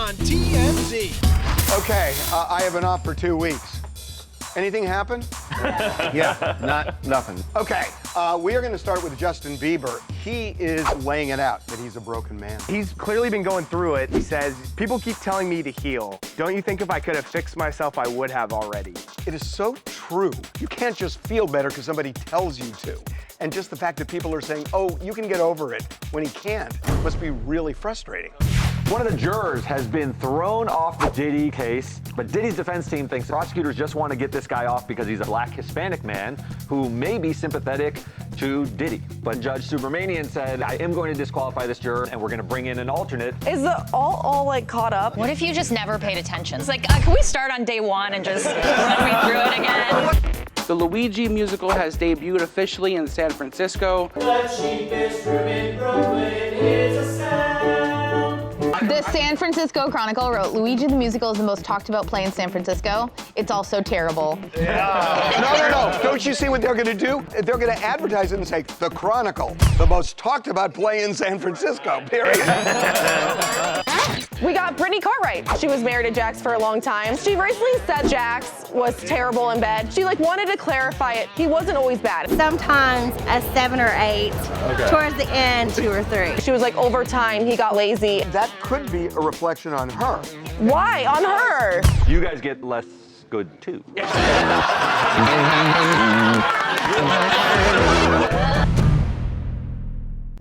on TMZ. Okay, I have been off for 2 weeks. Anything happen? Yeah, nothing. Okay, we are going to start with Justin Bieber. He is laying it out that he's a broken man. He's clearly been going through it. He says, people keep telling me to heal. Don't you think if I could have fixed myself, I would have already? It is so true. You can't just feel better because somebody tells you to. And just the fact that people are saying, oh, you can get over it when he can't, must be really frustrating. One of the jurors has been thrown off the Diddy case, but Diddy's defense team thinks prosecutors just want to get this guy off because he's a black Hispanic man who may be sympathetic to Diddy. But Judge Subramanian said, I am going to disqualify this juror and we're going to bring in an alternate. Is the all like caught up? What if you just never paid attention? It's like, can we start on day one and just run me through it again? The Luigi Musical has debuted officially in San Francisco. The San Francisco Chronicle wrote, Luigi the Musical is the most talked about play in San Francisco. It's also terrible. No. Don't you see what they're going to do? They're going to advertise it and say, The Chronicle, the most talked about play in San Francisco, period. We got Britney Cartwright. She was married to Jax for a long time. She recently said Jax was terrible in bed. She wanted to clarify it. He wasn't always bad. Sometimes a 7 or 8. Okay. Towards the end, 2 or 3. She was like, over time, he got lazy. That could be a reflection on her. Why? On her? You guys get less good too.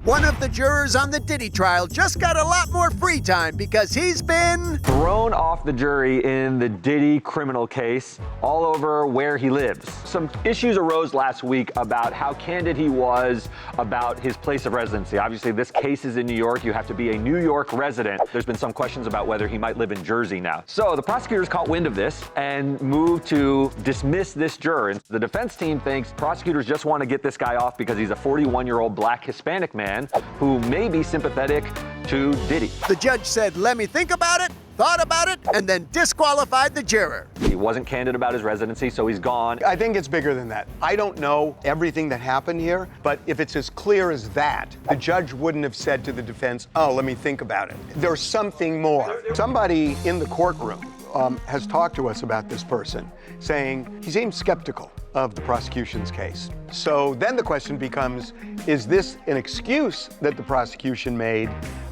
One of the jurors on the Diddy trial just got a lot more free time because he's been Thrown off the jury in the Diddy criminal case all over where he lives. Some issues arose last week about how candid he was about his place of residency. Obviously, this case is in New York. You have to be a New York resident. There's been some questions about whether he might live in Jersey now. So the prosecutors caught wind of this and moved to dismiss this juror. And the defense team thinks prosecutors just want to get this guy off because he's a 41-year-old black Hispanic man who may be sympathetic to Diddy. The judge said, let me think about it, thought about it, and then disqualified the juror. He wasn't candid about his residency, so he's gone. I think it's bigger than that. I don't know everything that happened here, but if it's as clear as that, the judge wouldn't have said to the defense, oh, let me think about it. There's something more. Somebody in the courtroom has talked to us about this person, saying he seems skeptical of the prosecution's case. So then the question becomes, is this an excuse that the prosecution made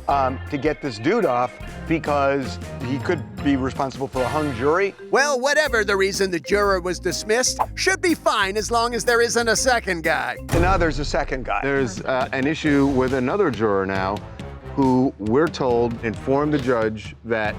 to get this dude off because he could be responsible for a hung jury? Well, whatever the reason the juror was dismissed, should be fine as long as there isn't a second guy. And now there's a second guy. There's an issue with another juror now who we're told informed the judge that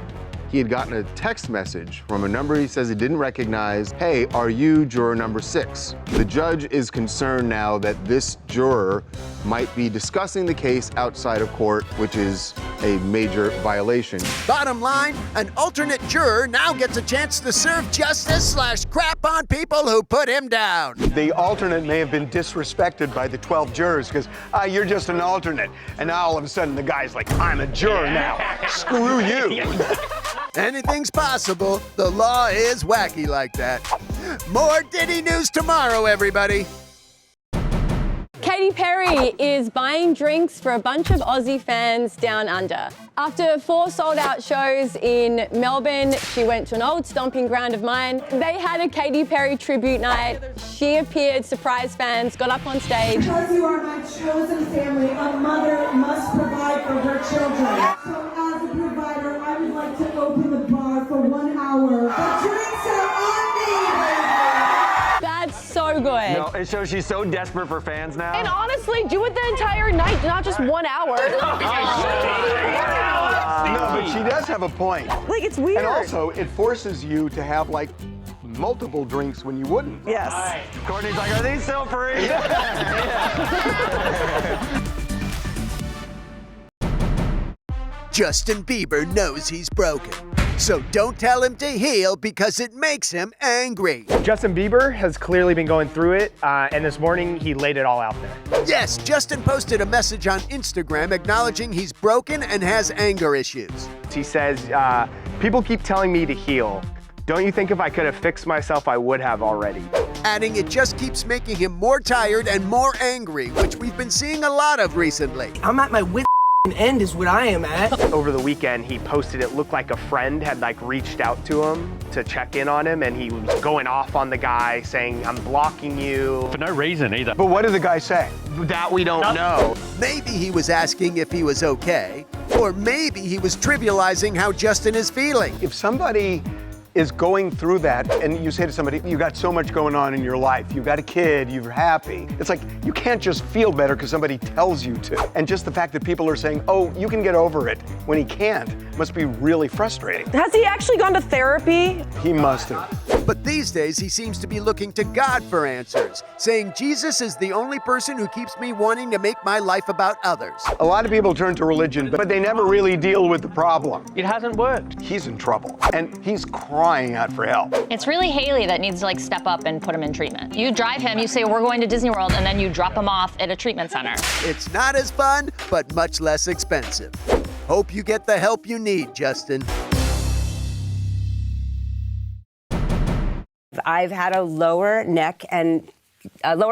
he had gotten a text message from a number he says he didn't recognize. Hey, are you juror number 6? The judge is concerned now that this juror might be discussing the case outside of court, which is a major violation. Bottom line, an alternate juror now gets a chance to serve justice / crap on people who put him down. The alternate may have been disrespected by the 12 jurors because you're just an alternate. And now all of a sudden the guy's like, I'm a juror now. Screw you. Anything's possible. The law is wacky like that. More Diddy news tomorrow, everybody. Katy Perry is buying drinks for a bunch of Aussie fans down under. After 4 sold-out shows in Melbourne, she went to an old stomping ground of mine. They had a Katy Perry tribute night. She appeared, surprised fans, got up on stage. Because you are my chosen family, a mother must provide for her children. So as a provider, I would like to open the bar for 1 hour. The drinks are on me! That's so good. No, it shows she's so desperate for fans now. And honestly, do it the entire night, not just 1 hour. No, but she does have a point. Like, it's weird. And also, it forces you to have, like, multiple drinks when you wouldn't. Yes. Courtney's like, are these still free? Justin Bieber knows he's broken. So don't tell him to heal because it makes him angry. Justin Bieber has clearly been going through it, and this morning he laid it all out there. Yes, Justin posted a message on Instagram acknowledging he's broken and has anger issues. He says, people keep telling me to heal. Don't you think if I could have fixed myself, I would have already? Adding it just keeps making him more tired and more angry, which we've been seeing a lot of recently. I'm at my wit's end is what I am at. Over the weekend, he posted it looked like a friend had like reached out to him to check in on him, and he was going off on the guy saying, I'm blocking you. For no reason either. But what did the guy say? That we don't know. Maybe he was asking if he was okay, or maybe he was trivializing how Justin is feeling. If somebody is going through that and you say to somebody, you got so much going on in your life, you got a kid, you're happy. It's like, you can't just feel better because somebody tells you to. And just the fact that people are saying, oh, you can get over it when he can't must be really frustrating. Has he actually gone to therapy? He must have. But these days, he seems to be looking to God for answers, saying Jesus is the only person who keeps me wanting to make my life about others. A lot of people turn to religion, but they never really deal with the problem. It hasn't worked. He's in trouble, and he's crying out for help. It's really Haley that needs to like step up and put him in treatment. You drive him, you say we're going to Disney World, and then you drop him off at a treatment center. It's not as fun, but much less expensive. Hope you get the help you need, Justin. I've had a lower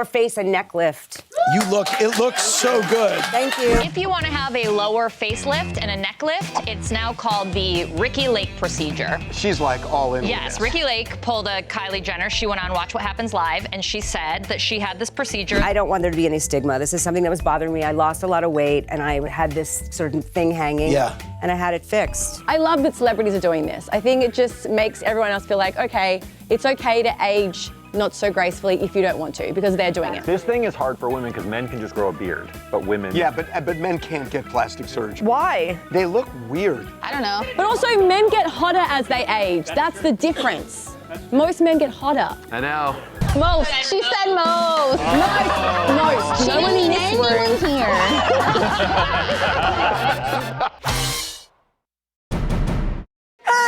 face and neck lift. It looks so good. Thank you. If you want to have a lower facelift and a neck lift, it's now called the Ricky Lake procedure. She's like all in. Yes, Ricky Lake pulled a Kylie Jenner. She went on Watch What Happens Live, and she said that she had this procedure. I don't want there to be any stigma. This is something that was bothering me. I lost a lot of weight, and I had this sort of thing hanging. Yeah. And I had it fixed. I love that celebrities are doing this. I think it just makes everyone else feel like, okay, it's okay to age not so gracefully if you don't want to, because they're doing it. This thing is hard for women because men can just grow a beard, but women... Yeah, but men can't get plastic surgery. Why? They look weird. I don't know. But also, men get hotter as they age. That's the difference. Most men get hotter. I know. Most. She said most. Most. She didn't mean anyone here.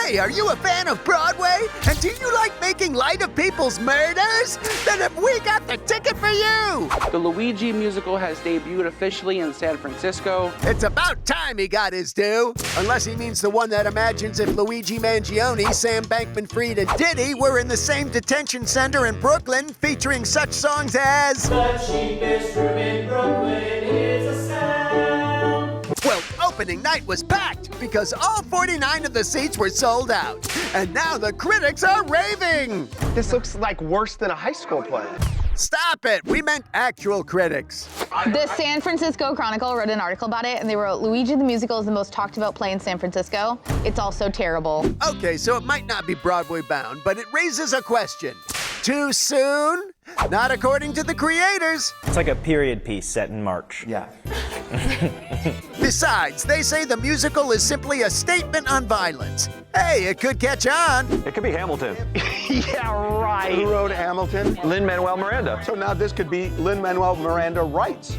Hey, are you a fan of Broadway? And do you like making light of people's murders? Then have we got the ticket for you? The Luigi Musical has debuted officially in San Francisco. It's about time he got his due. Unless he means the one that imagines if Luigi Mangione, Sam Bankman-Fried, and Diddy were in the same detention center in Brooklyn, featuring such songs as... The cheapest room in Brooklyn is a sound. Well, opening night was packed because all 49 of the seats were sold out. And now the critics are raving. This looks like worse than a high school play. Stop it. We meant actual critics. The San Francisco Chronicle wrote an article about it, and they wrote, Luigi the Musical is the most talked about play in San Francisco. It's also terrible. Okay, so it might not be Broadway bound, but it raises a question. Too soon? Not according to the creators. It's like a period piece set in March. Yeah. Besides, they say the musical is simply a statement on violence. Hey, it could catch on. It could be Hamilton. Yeah, right. Who wrote Hamilton? Lin-Manuel Miranda. So now this could be Lin-Manuel Miranda writes.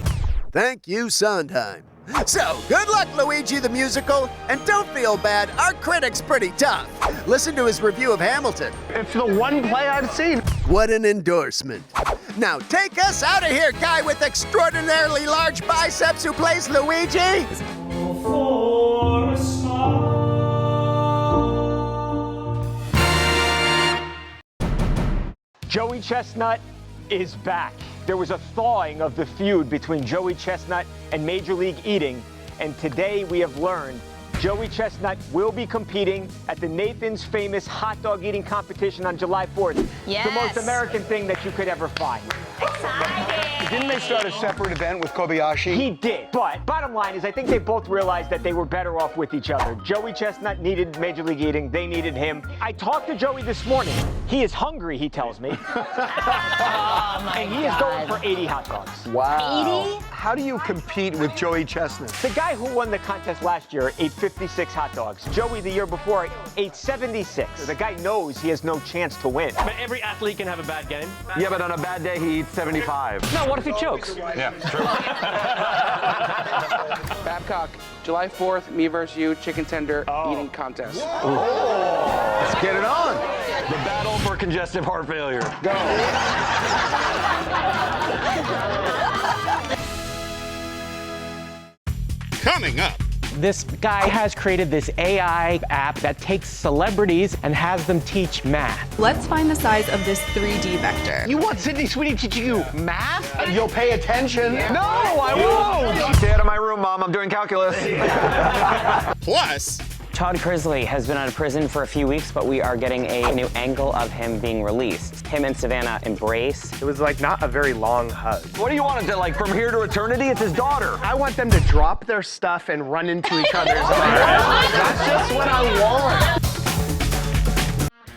Thank you, Sondheim. So, good luck, Luigi the Musical, and don't feel bad, our critic's pretty tough. Listen to his review of Hamilton. It's the one play I've seen. What an endorsement. Now take us out of here, guy with extraordinarily large biceps who plays Luigi. Joey Chestnut is back. There was a thawing of the feud between Joey Chestnut and Major League Eating, and today we have learned Joey Chestnut will be competing at the Nathan's Famous hot dog eating competition on July 4th. Yes. The most American thing that you could ever find. Exciting. Didn't they start a separate event with Kobayashi? He did, but bottom line is I think they both realized that they were better off with each other. Joey Chestnut needed Major League Eating, they needed him. I talked to Joey this morning. He is hungry, he tells me. And he is going for 80 hot dogs. Wow. 80? How do you compete with Joey Chestnut? The guy who won the contest last year ate 56 hot dogs. Joey the year before ate 76. The guy knows he has no chance to win. But every athlete can have a bad game. Yeah, but on a bad day, he eats 75. No, what if he chokes? Yeah, true. Babcock, July 4th, me versus you, chicken tender eating contest. Let's get it on. The battle for congestive heart failure. Go. Coming up, This guy has created this AI app that takes celebrities and has them teach math. Let's find the size of this 3D vector. You want Sydney Sweeney teaching you math? You'll pay attention. No, I won't. Stay out of my room, Mom. I'm doing calculus. Plus, Todd Crisley has been out of prison for a few weeks, but we are getting a new angle of him being released. Him and Savannah embrace. It was like not a very long hug. What do you want him to, like, from here to eternity? It's his daughter. I want them to drop their stuff and run into each other's arms. That's just what I want.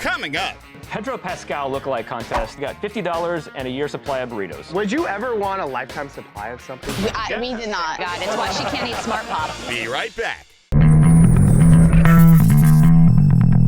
coming up. Pedro Pascal lookalike contest. You got $50 and a year's supply of burritos. Would you ever want a lifetime supply of something? We did not. God, it's why she can't eat Smart Pop. Be right back.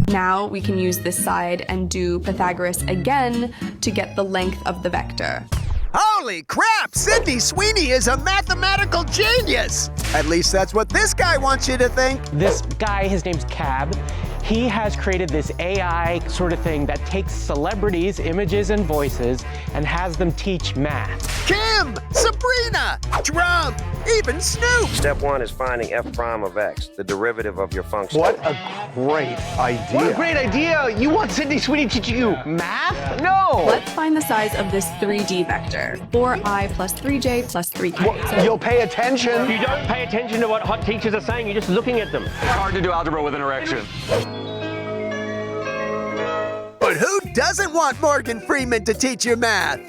Now we can use this side and do Pythagoras again to get the length of the vector. Holy crap! Sydney Sweeney is a mathematical genius! At least that's what this guy wants you to think. This guy, his name's Cab. He has created this AI sort of thing that takes celebrities' images and voices and has them teach math. Kim, Sabrina, Trump, even Snoop. Step one is finding f prime of x, the derivative of your function. What a great idea. What a great idea. You want Sydney Sweeney teaching you math? No. Let's find the size of this 3D vector. 4i plus 3j plus 3k. Well, you'll pay attention. You don't pay attention to what hot teachers are saying, you're just looking at them. It's hard to do algebra with an erection. But who doesn't want Morgan Freeman to teach you math?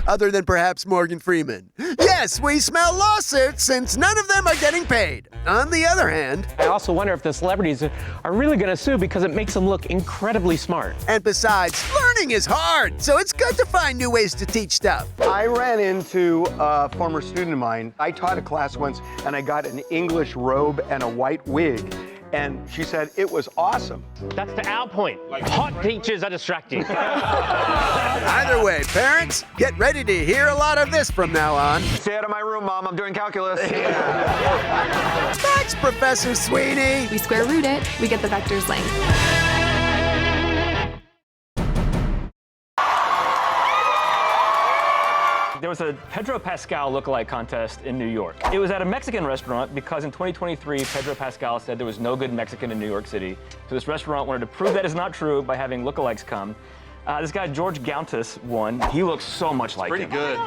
Other than perhaps Morgan Freeman. Yes, we smell lawsuits since none of them are getting paid. On the other hand, I also wonder if the celebrities are really going to sue because it makes them look incredibly smart. And besides, learning is hard, so it's good to find new ways to teach stuff. I ran into a former student of mine. I taught a class once, and I got an English robe and a white wig. And she said it was awesome. That's to our point. Hot teachers are distracting. Either way, parents, get ready to hear a lot of this from now on. Stay out of my room, Mom. I'm doing calculus. Thanks, Professor Sweeney. We square root it, we get the vector's length. There was a Pedro Pascal lookalike contest in New York. It was at a Mexican restaurant because in 2023, Pedro Pascal said there was no good Mexican in New York City. So this restaurant wanted to prove that is not true by having lookalikes come. This guy, George Gauntis, won. He looks so much like him. Pretty good.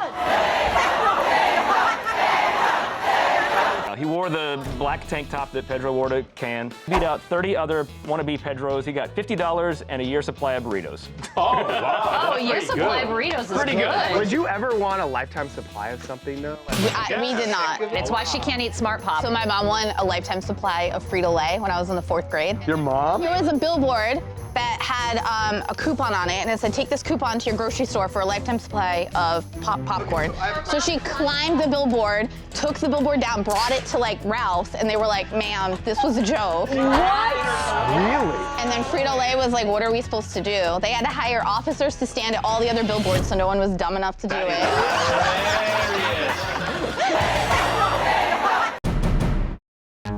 He wore the black tank top that Pedro wore to Cannes. Beat out 30 other wannabe Pedros. He got $50 and a year's supply of burritos. Oh, wow. Oh, a year's supply of burritos is Pretty good. Would you ever want a lifetime supply of something, though? We did not. It's why she can't eat Smart Pop. So my mom won a lifetime supply of Frito-Lay when I was in the 4th grade. Your mom? There was a billboard that had a coupon on it, and it said, take this coupon to your grocery store for a lifetime supply of popcorn. So she climbed the billboard, took the billboard down, brought it to like Ralph's, and they were like, ma'am, this was a joke. Really? And then Frito-Lay was like, what are we supposed to do? They had to hire officers to stand at all the other billboards so no one was dumb enough to do it.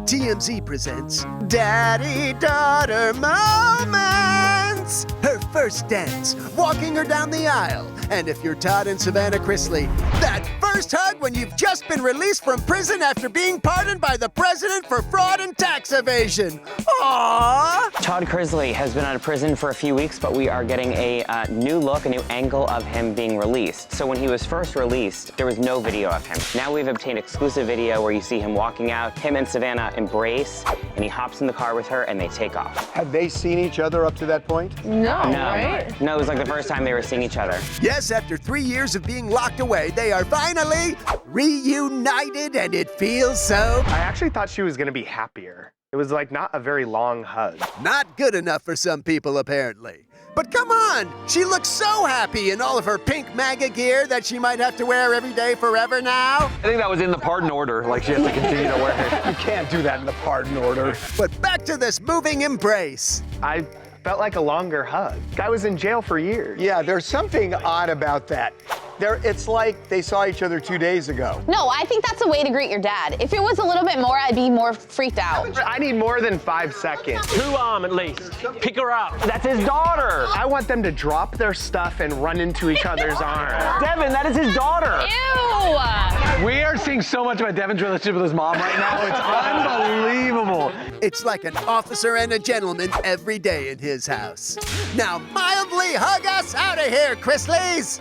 TMZ presents Daddy-Daughter Moments. Her first dance, walking her down the aisle. And if you're Todd and Savannah Chrisley, that first hug when you've just been released from prison after being pardoned by the president for fraud and tax evasion. Aww! Todd Crisley has been out of prison for a few weeks, but we are getting a new look, a new angle of him being released. So when he was first released, there was no video of him. Now we've obtained exclusive video where you see him walking out, him and Savannah embrace, and he hops in the car with her and they take off. Had they seen each other up to that point? No, right? No, it was like the first time they were seeing each other. Yes, after 3 years of being locked away, they are finally reunited, and it feels so. I actually thought she was going to be happier. It was like not a very long hug. Not good enough for some people, apparently. But come on, she looks so happy in all of her pink MAGA gear that she might have to wear every day forever now. I think that was in the pardon order, like she has to continue to wear it. You can't do that in the pardon order. But back to this moving embrace. I felt like a longer hug. Guy was in jail for years. Yeah, there's something odd about that. It's like they saw each other 2 days ago. No, I think that's a way to greet your dad. If it was a little bit more, I'd be more freaked out. I need more than 5 seconds. 2 arm at least. Pick her up. That's his daughter. I want them to drop their stuff and run into each other's arms. Devin, that is his daughter. Ew! We are seeing so much about Devin's relationship with his mom right now. It's unbelievable. It's like an officer and a gentleman every day in his house. Now mildly hug us out of here, Chrisleys!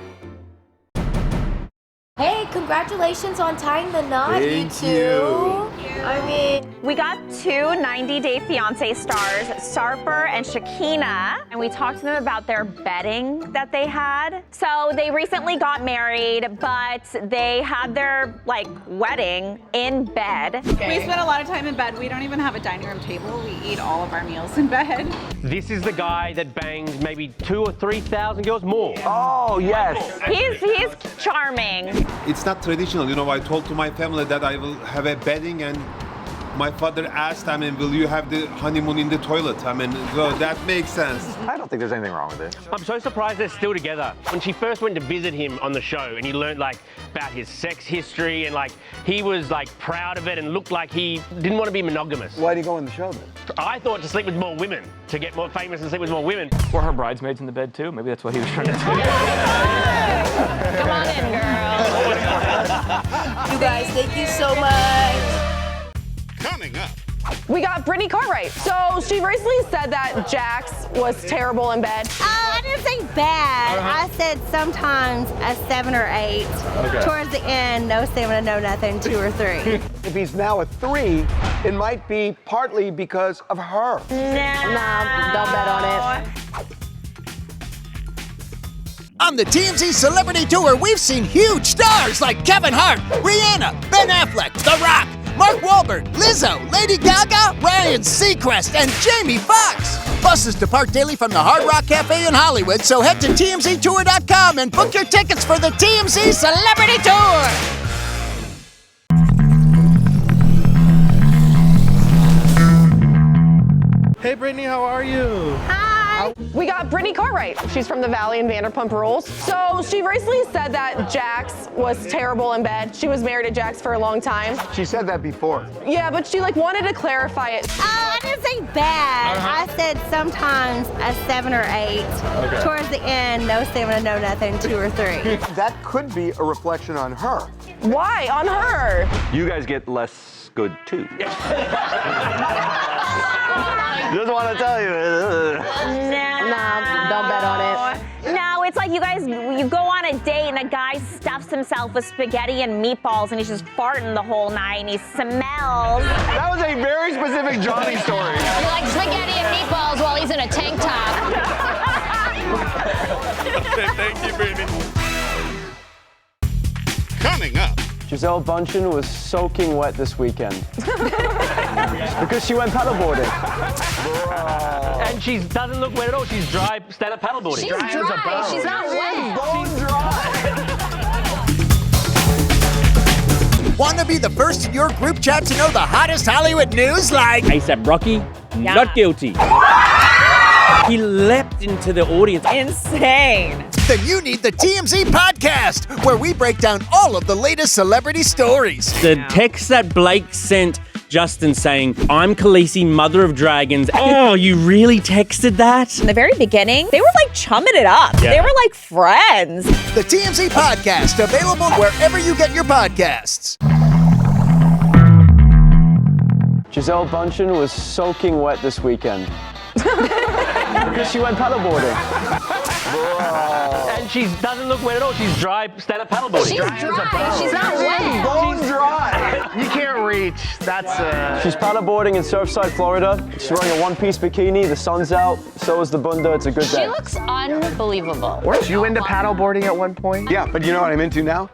Hey, congratulations on tying the knot, you two. I mean, we got 2 90 Day Fiancé stars, Sarper and Shakina, and we talked to them about their bedding that they had. So they recently got married, but they had their wedding in bed. Okay. We spend a lot of time in bed. We don't even have a dining room table. We eat all of our meals in bed. This is the guy that banged maybe 2,000 or 3,000 girls more. Oh, yes. He's charming. It's not traditional, you know. I told to my family that I will have a wedding, and my father asked, will you have the honeymoon in the toilet? So that makes sense. I don't think there's anything wrong with it. I'm so surprised they're still together. When she first went to visit him on the show and he learned about his sex history and he was proud of it and looked like he didn't want to be monogamous. Why'd he go on the show then? I thought to sleep with more women, to get more famous and sleep with more women. Were her bridesmaids in the bed too? Maybe that's what he was trying to do. Come on in, girl. you guys, thank you so much. Coming up. We got Britney Cartwright. So she recently said that Jax was terrible in bed. Oh, I didn't say bad. I said sometimes a 7 or 8. Okay. Towards the end, no stamina, no nothing, 2 or 3. If he's now a 3, it might be partly because of her. Nah, don't bet on it. On the TMZ Celebrity Tour, we've seen huge stars like Kevin Hart, Rihanna, Ben Affleck, The Rock, Mark Wahlberg, Lizzo, Lady Gaga, Ryan Seacrest, and Jamie Foxx. Buses depart daily from the Hard Rock Cafe in Hollywood, so head to TMZTour.com and book your tickets for the TMZ Celebrity Tour. Hey Britney, how are you? Hi. We got Britney Cartwright. She's from the Valley and Vanderpump Rules. So she recently said that Jax was terrible in bed. She was married to Jax for a long time. She said that before. Yeah, but she wanted to clarify it. Oh, I didn't say bad. I said sometimes a 7 or 8. Okay. Towards the end, no stamina, no nothing, 2 or 3. That could be a reflection on her. Why? On her? You guys get less good too. Just want to tell you. Nah, don't bet on it. No, it's like you go on a date and a guy stuffs himself with spaghetti and meatballs and he's just farting the whole night and he smells. That was a very specific Johnny story. You like spaghetti and meatballs while he's in a tank top. Okay, thank you, Britney. Coming up. Jazelle Bunchon was soaking wet this weekend. Because she went paddleboarding. And she doesn't look wet at all. She's dry, stand-up paddleboarding. She's dry. She's not wet. Bone dry. Want to be the first in your group chat to know the hottest Hollywood news like ASAP Rocky, not guilty. He leapt into the audience. Insane. Then you need the TMZ podcast, where we break down all of the latest celebrity stories. The text that Blake sent Justin saying, "I'm Khaleesi, mother of dragons." Oh, you really texted that? In the very beginning, they were chumming it up. Yeah. They were like friends. The TMZ podcast, available wherever you get your podcasts. Jazelle Bunchon was soaking wet this weekend. Because she went paddleboarding. And she doesn't look wet at all. She's dry, stand-up paddleboarding. She's dry. She's not wet. Bone dry. You can't reach. That's She's paddleboarding in Surfside, Florida. She's wearing a one-piece bikini. The sun's out. So is the bunda. It's a good day. She looks unbelievable. Weren't you into paddleboarding at one point? Yeah, but you know what I'm into now?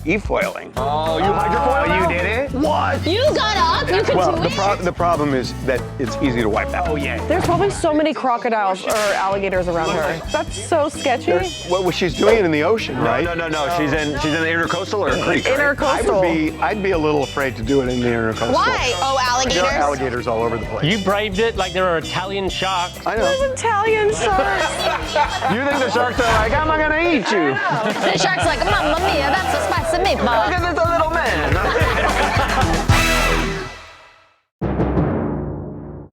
e-foiling. Oh, you hydrofoiled? Oh, you did it? What? You got up. You could Well, do it. the problem is that it's easy to wipe out. Oh, yeah. There's probably so many crocodiles or alligators around her. That's so sketchy. Well, she's doing it in the ocean, right? No. She's in the intercoastal or a creek. Right? Intercoastal. I'd be a little afraid to do it in the intercoastal. Why? Oh, alligators. There are alligators all over the place. You braved it like there are Italian sharks. I know. There's Italian sharks. You think the sharks are like, I'm gonna eat you? The shark's like, Mamma mia, that's a spicy meatball. Look at this little man.